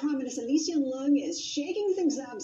Prime Minister Lee Hsien Loong is shaking things up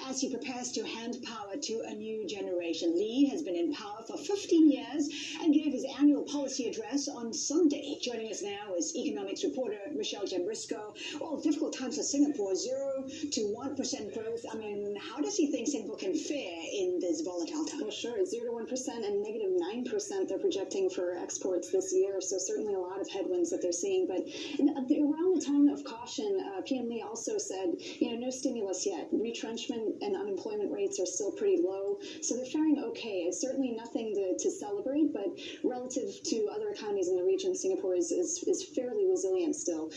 as he prepares to hand power to a new generation. Lee has been in power for 15 years and gave his annual policy address on Sunday. Joining us now is economics reporter Michelle Jambrisco. Well, difficult times for Singapore, 0 to 1% growth. I mean, how does he think Singapore can fare in this volatile time? Well, sure, 0 to 1% and negative 9% they're projecting for exports this year. So certainly a lot of headwinds that they're seeing. But around the tone of caution, PM Lee also said, no stimulus yet. Retrenchment and unemployment rates are still pretty low. So they're faring okay. It's certainly nothing to celebrate, but relative to other economies in the region, Singapore is fairly resilient still.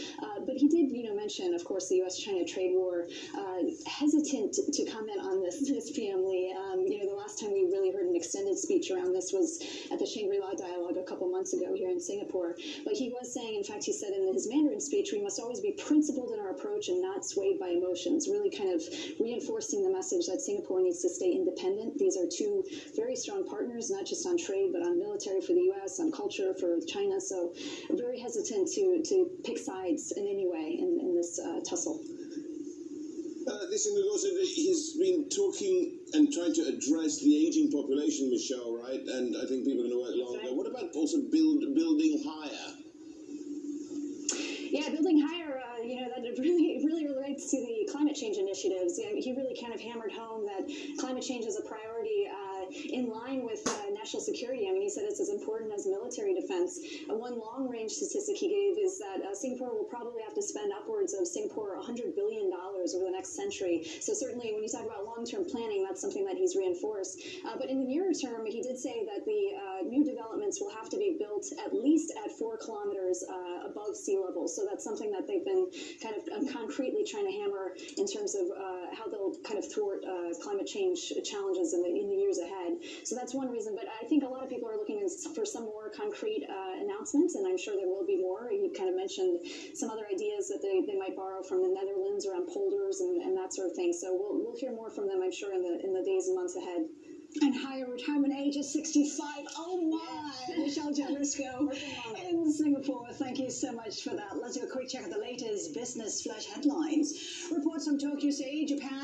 But he did, mention, of course, the U.S.-China trade war. Hesitant to comment on this PM Lee. The last time we really heard an extended speech around this was at the Shangri-La dialogue a couple months ago here in Singapore. But he was saying, in fact, he said in his Mandarin speech, we must always be principled in our approach and not swayed by emotions, really kind of reinforcing the message that Singapore needs to stay independent. These are two very strong partners, not just on trade, but on military for the U.S., on culture for China. So very hesitant to pick sides in any way in this tussle. Listen, also he's been talking and trying to address the aging population, Michelle, right? And I think people are going to work longer. What about also building higher? Yeah, building higher, that really relates to the climate change initiatives. He really kind of hammered home that climate change is a priority in line with national security. I mean, he said it's as important as military defense. One long-range statistic he gave is that Singapore will probably have to spend upwards of $100 billion over the next century. So certainly when you talk about long-term planning, that's something that he's reinforced. But in the nearer term, he did say that the new developments will have to be built at least at 4 kilometers above sea level. So that's something that they've been kind of concretely trying to hammer in terms of how they'll kind of thwart climate change challenges in the years ahead. So that's one reason. But I think a lot of people are looking for some more concrete announcements, and I'm sure there will be more. You kind of mentioned some other ideas that they might borrow from the Netherlands around polders and that sort of thing. So we'll hear more from them, I'm sure, in the days and months ahead. And higher retirement age is 65. Oh my! Michelle Jambrisco in Singapore. Thank you so much for that. Let's do a quick check of the latest business flash headlines. Reports from Tokyo say Japan